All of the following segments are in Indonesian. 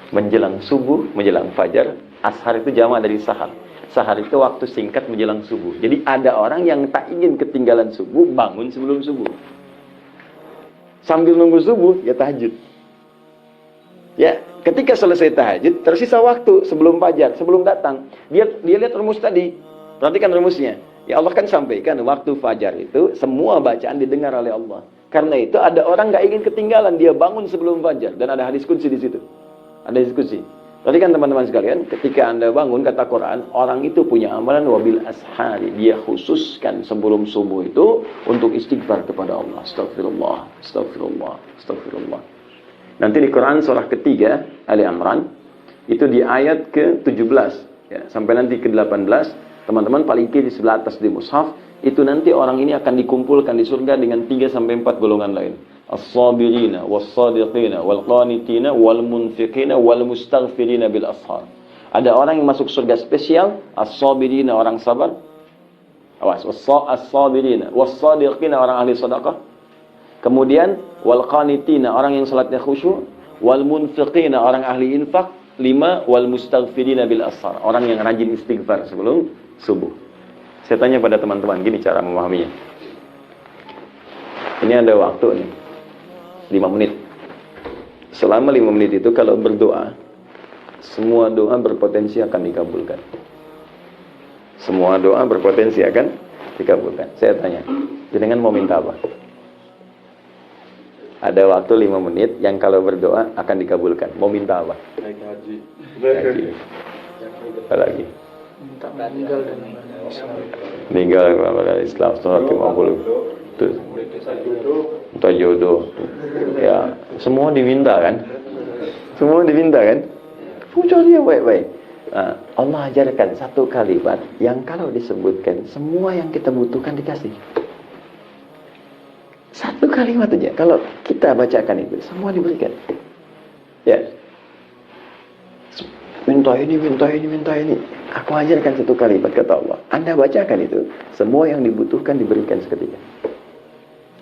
menjelang subuh, menjelang fajar. Ashar itu jamak dari sahar. Sahar itu waktu singkat menjelang subuh. Jadi ada orang yang tak ingin ketinggalan subuh, bangun sebelum subuh. Sambil nunggu subuh, ya tahajud. Ya, ketika selesai tahajud, tersisa waktu sebelum fajar, sebelum datang. Dia lihat rumus tadi. Perhatikan rumusnya. Ya Allah kan sampaikan, waktu fajar itu semua bacaan didengar oleh Allah. Karena itu ada orang nggak ingin ketinggalan, dia bangun sebelum fajar. Dan ada hadis qudsi di situ. Ada diskusi. Perhatikan teman-teman sekalian, ketika Anda bangun, kata Quran, orang itu punya amalan wabil ashari. Dia khususkan sebelum subuh itu untuk istighfar kepada Allah. Astagfirullah, astagfirullah, astagfirullah. Nanti di Quran surah ketiga, Ali Imran, itu di ayat ke-17. Ya, sampai nanti ke-18, teman-teman paling kiri sebelah atas di mushaf, itu nanti orang ini akan dikumpulkan di surga dengan 3-4 golongan lain. As-sabirina, was-sadiqina, wal-qanitina, wal-munfiqina, wal-mustaghfirina bil ashar. Ada orang yang masuk surga spesial, as-sabirina orang sabar. Awas, as-sabirina, was-sadiqina orang ahli sedekah. Kemudian wal-qanitina orang yang salatnya khusyuk, wal-munfiqina orang ahli infak. 5, wal-mustaghfirina bil ashar, orang yang rajin istighfar sebelum subuh. Saya tanya pada teman-teman, gini cara memahaminya. Ini ada waktu nih, 5 menit. Selama 5 menit itu kalau berdoa, semua doa berpotensi akan dikabulkan. Semua doa berpotensi akan dikabulkan. Saya tanya, jenengan mau minta apa? Ada waktu 5 menit yang kalau berdoa akan dikabulkan. Mau minta apa? Naik haji. Apa lagi? Minta meninggal dan Islam. Meninggal dari Islam 150. Tuh. Minta jodoh. Ya, semua diminta kan? Semua diminta kan? Cari yang baik-baik. Nah, Allah ajarkan satu kalimat yang kalau disebutkan semua yang kita butuhkan dikasih. Satu kalimat aja. Kalau kita bacakan itu, semua diberikan. Ya. Minta ini, minta ini, minta ini. Aku ajarkan satu kalimat, kata Allah. Anda bacakan itu, semua yang dibutuhkan diberikan seketika.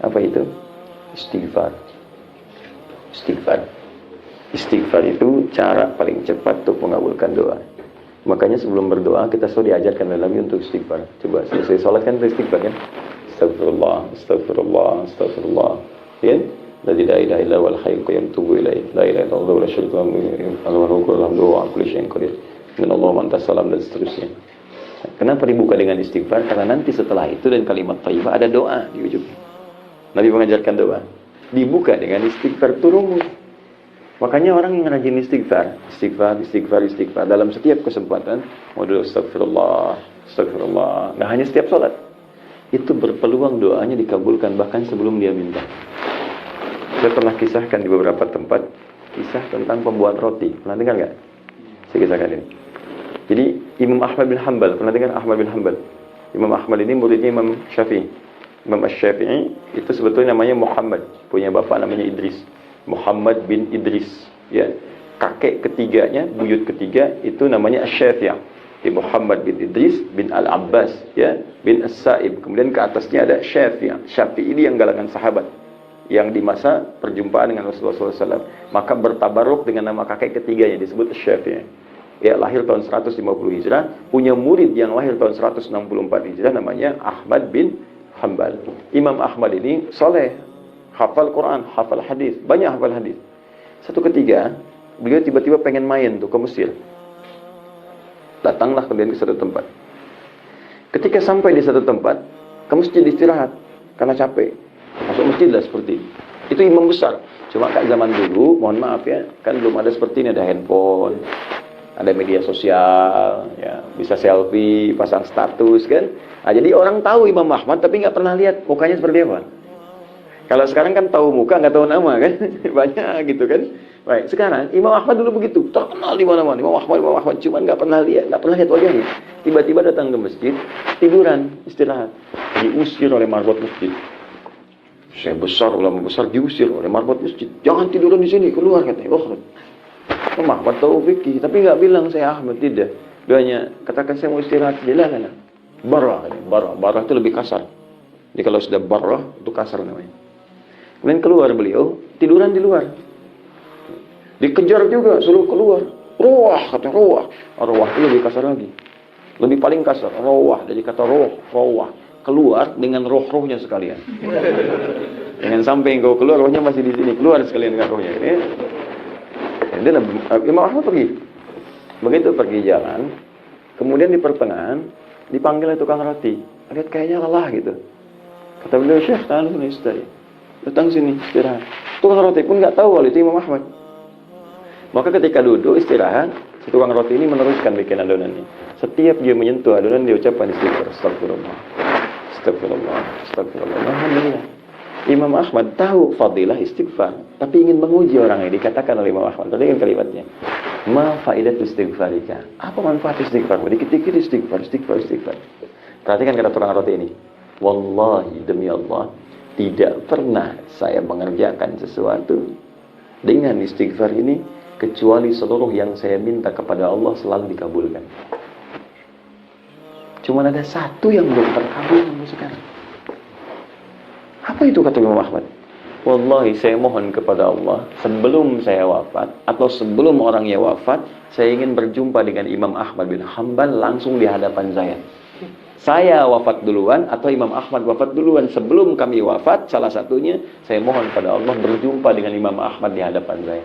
Apa itu? Istighfar. Istighfar. Istighfar itu cara paling cepat untuk mengabulkan doa. Makanya sebelum berdoa, kita selalu diajarkan lagi untuk istighfar. Coba selesai sholat kan istighfar kan? Astagfirullah, astagfirullah, astagfirullah. Ya? La ilaha illa huwal hayyul qayyum tubu ilaih. La ilaha illallah wa la syarika lahu wa ala kulli syai'in qadir. Minallah man tasalam dan seterusnya. Kenapa dibuka dengan istighfar? Karena nanti setelah itu dan kalimat thayyibah ada doa di ujungnya. Nabi mengajarkan doa. Dibuka dengan istighfar turun. Makanya orang yang rajin istighfar, istighfar dalam setiap kesempatan, modul astagfirullah, astagfirullah. Nggak hanya setiap sholat. Itu berpeluang doanya dikabulkan bahkan sebelum dia minta. Saya pernah kisahkan di beberapa tempat kisah tentang pembuat roti. Pernah dengar nggak? Saya kisahkan ini. Jadi Imam Ahmad bin Hanbal, pernah dengar Ahmad bin Hanbal? Imam Ahmad ini muridnya Imam Syafi'i. Imam Syafi'i itu sebetulnya namanya Muhammad, punya bapak namanya Idris. Muhammad bin Idris, ya. Kakek ketiganya, buyut ketiga itu namanya Asy-Syafi'i. Muhammad bin Idris bin Al-Abbas, ya, bin As-Sa'ib. Kemudian ke atasnya ada Syafi'i. Syafi'i ini yang galangan sahabat yang di masa perjumpaan dengan Rasulullah SAW. Maka bertabaruk dengan nama kakek ketiganya disebut Syafi'i. Ya, lahir tahun 150 Hijrah, punya murid yang lahir tahun 164 Hijrah namanya Ahmad bin Hanbal. Imam Ahmad ini soleh, hafal Quran, hafal hadis, banyak hafal hadis. Satu ketika beliau tiba-tiba pengen main tuh ke Mesir. Datanglah kemudian ke satu tempat. Ketika sampai di satu tempat, ke masjid istirahat karena capek. Masuk masjid lah seperti ini. Itu imam besar. Cuma kayak zaman dulu, mohon maaf ya, kan belum ada seperti ini, ada handphone, ada media sosial, ya, bisa selfie, pasang status kan. Nah, jadi orang tahu Imam Ahmad tapi nggak pernah lihat mukanya seperti apa. Kalau sekarang kan tahu muka nggak tahu nama kan, banyak gitu kan. Baik, sekarang Imam Ahmad dulu begitu, terkenal di mana-mana. Imam Ahmad, cuman nggak pernah lihat wajahnya. Tiba-tiba datang ke masjid, tiduran, istirahat, diusir oleh marbot masjid. Saya besar, ulama besar diusir oleh marbot masjid. Jangan tiduran di sini, keluar katanya. Oh, Imam Ahmad tahu fikih, tapi nggak bilang saya Ahmad, tidak. Dia hanya katakan saya mau istirahat, jalan. Barah itu lebih kasar. Jadi kalau sudah barah itu kasar namanya. Kemudian keluar beliau, tiduran di luar. Dikejar juga, suruh keluar. Ruah, kata ruah. Ruah itu lebih kasar lagi. Lebih paling kasar, ruah. Dari kata roh, ruah. Keluar dengan roh-rohnya sekalian. Jangan sampai engkau keluar, rohnya masih di sini. Keluar sekalian dengan rohnya. Ini Imam Ahmad pergi. Begitu pergi jalan, kemudian di pertengahan, dipanggil tukang roti. Lihat kayaknya lelah gitu. Kata beliau, Syekh, tahan dulu istirahat. Datang sini, istirahat. Tukang roti pun nggak tahu kalau itu Imam Ahmad. Maka ketika duduk istirahat, si tukang roti ini meneruskan bikin adonannya. Setiap dia menyentuh adonan, dia ucapkan istighfar. Astagfirullah. Astagfirullah. Astagfirullah. Alhamdulillah. Imam Ahmad tahu fadilah istighfar, tapi ingin menguji orang ini. Dikatakan oleh Imam Ahmad, tadi kan kalimatnya. Ma faidat istighfarika. Apa manfaat istighfar? Dikit-dikit istighfar. Perhatikan kata tukang roti ini. Wallahi demi Allah, tidak pernah saya mengerjakan sesuatu dengan istighfar ini kecuali seluruh yang saya minta kepada Allah selalu dikabulkan. Cuma ada satu yang belum terkabul sampai sekarang. Apa itu kata Imam Ahmad? Wallahi saya mohon kepada Allah sebelum saya wafat atau sebelum orangnya wafat, saya ingin berjumpa dengan Imam Ahmad bin Hanbal langsung di hadapan saya. Saya wafat duluan atau Imam Ahmad wafat duluan. Sebelum kami wafat, salah satunya saya mohon pada Allah berjumpa dengan Imam Ahmad di hadapan saya.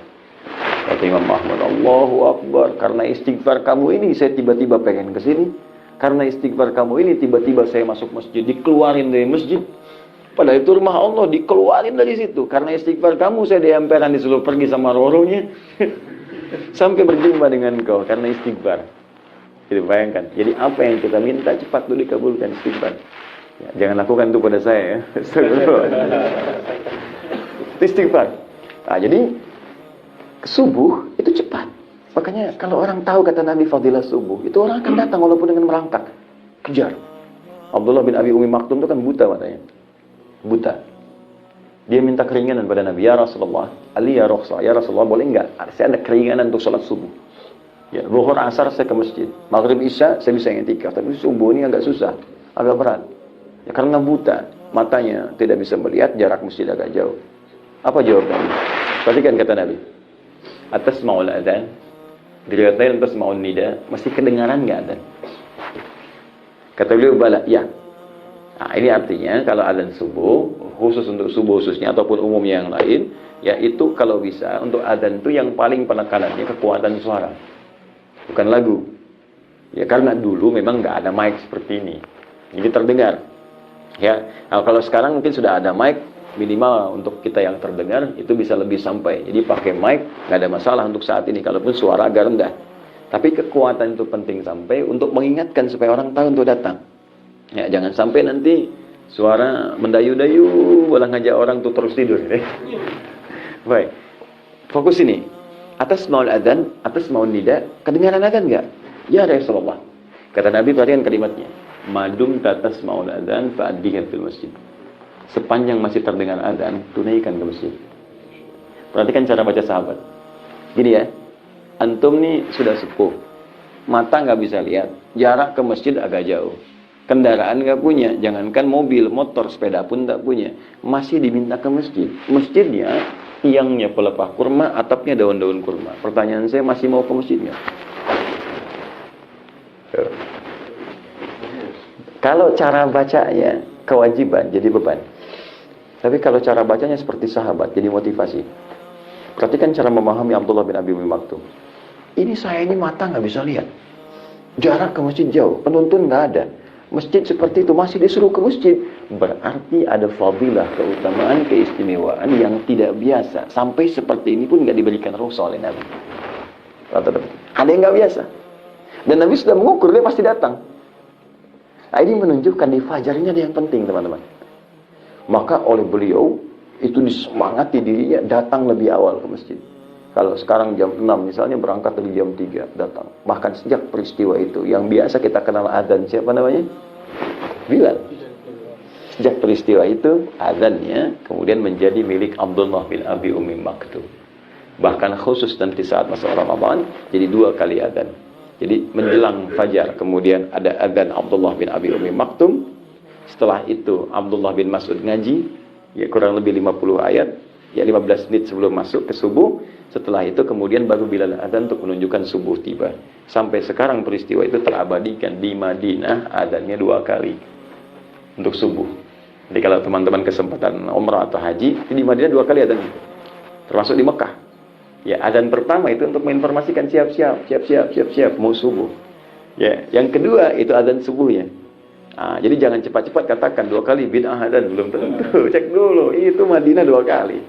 Kata Imam Ahmad, Allahu Akbar, karena istighfar kamu ini saya tiba-tiba pengen ke sini. Karena istighfar kamu ini tiba-tiba saya masuk masjid, dikeluarin dari masjid. Padahal itu rumah Allah, dikeluarin dari situ. Karena istighfar kamu saya di emperan disuruh pergi sama roh-rohnya sampai berjumpa dengan kau karena istighfar. Jadi bayangkan, jadi apa yang kita minta cepat dulu dikabulkan istighfar. Ya, jangan lakukan itu pada saya ya. Istighfar. Nah, jadi subuh itu cepat. Makanya kalau orang tahu kata Nabi fadilah subuh, itu orang akan datang walaupun dengan merangkak. Kejar. Abdullah bin Abi Umi Maktum itu kan buta matanya. Buta. Dia minta keringanan pada Nabi, ya Rasulullah, Ali ya Rasulullah, ya Rasulullah boleh enggak? Saya ada keringanan untuk sholat subuh. Ya, zuhur asar saya ke masjid, maghrib isya saya bisa i'tikaf, tapi subuh ini agak susah, agak berat. Ya karena buta, matanya tidak bisa melihat, jarak masjid agak jauh. Apa jawabannya? Perhatikan kata Nabi. Atas ma'ul adzan, diriwayat lain atas ma'ul nida, masih kedengaran enggak adzan? Kata beliau, bala, ya. Nah, ini artinya kalau adzan subuh, khusus untuk subuh khususnya ataupun umumnya yang lain, yaitu kalau bisa untuk adzan itu yang paling penekanannya kekuatan suara, bukan lagu. Ya karena dulu memang nggak ada mic seperti ini, jadi terdengar. Ya, nah, kalau sekarang mungkin sudah ada mic, minimal untuk kita yang terdengar itu bisa lebih sampai. Jadi pakai mic nggak ada masalah untuk saat ini, kalaupun suara agak rendah. Tapi kekuatan itu penting sampai untuk mengingatkan supaya orang tahu untuk datang. Ya, jangan sampai nanti suara mendayu-dayu, malah ngajak orang tuh terus tidur. Baik, fokus ini. Atas maul adzan, atas maul nida, kedengaran adzan enggak? Ya Rasulullah. Kata Nabi perhatikan kalimatnya. Madum tatas maul adzan fa'addiha fil masjid. Sepanjang masih terdengar adzan, tunaikan ke masjid. Perhatikan cara baca sahabat. Gini ya, antum nih sudah sepuh, mata nggak bisa lihat, jarak ke masjid agak jauh. Kendaraan nggak punya, jangankan mobil, motor, sepeda pun tak punya, masih diminta ke masjid. Masjidnya tiangnya pelepah kurma, atapnya daun-daun kurma. Pertanyaan saya, masih mau ke masjidnya? Kalau cara bacanya kewajiban, jadi beban. Tapi kalau cara bacanya seperti sahabat, jadi motivasi. Perhatikan cara memahami Abdullah bin Abi Maktum. Ini saya ini mata nggak bisa lihat, jarak ke masjid jauh, penuntun nggak ada. Masjid seperti itu masih disuruh ke masjid. Berarti ada fadilah, keutamaan, keistimewaan yang tidak biasa. Sampai seperti ini pun nggak diberikan rukhsah oleh Nabi. Ada yang nggak biasa. Dan Nabi sudah mengukur, dia pasti datang. Nah, ini menunjukkan di fajar ini ada yang penting, teman-teman. Maka oleh beliau, itu disemangati dirinya datang lebih awal ke masjid. Kalau sekarang jam 6 misalnya, berangkat dari jam 3 datang. Bahkan sejak peristiwa itu, yang biasa kita kenal adzan, siapa namanya? Bilal. Sejak peristiwa itu, adzannya kemudian menjadi milik Abdullah bin Abi Umi Maktum. Bahkan khusus nanti saat masa Ramadan, jadi 2 kali adzan. Jadi menjelang fajar, kemudian ada adzan Abdullah bin Abi Umi Maktum. Setelah itu Abdullah bin Mas'ud ngaji, ya kurang lebih 50 ayat. Ya 15 menit sebelum masuk ke subuh. Setelah itu kemudian baru Bilal adzan untuk menunjukkan subuh tiba. Sampai sekarang peristiwa itu terabadikan di Madinah, adzannya 2 kali untuk subuh. Jadi kalau teman-teman kesempatan umrah atau haji, di Madinah 2 kali adzan. Termasuk di Mekah. Ya, adzan pertama itu untuk menginformasikan siap-siap mau subuh. Ya, yang kedua itu adzan subuh ya. Nah, jadi jangan cepat-cepat katakan 2 kali bid'ah adzan, belum tentu. Cek dulu, itu Madinah 2 kali.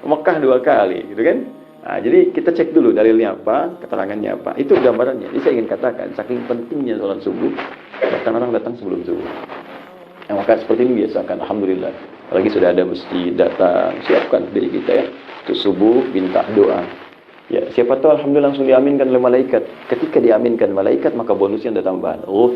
Mekah 2 kali, gitu kan? Nah, jadi kita cek dulu dalilnya apa, keterangannya apa. Itu gambarannya. Jadi saya ingin katakan, saking pentingnya sholat subuh, bahkan orang datang sebelum subuh. Nah, maka seperti ini biasakan, alhamdulillah. Apalagi sudah ada masjid datang, siapkan diri kita ya. Untuk subuh, minta doa. Ya, siapa tahu alhamdulillah langsung diaminkan oleh malaikat. Ketika diaminkan malaikat, maka bonusnya ada tambahan. Oh.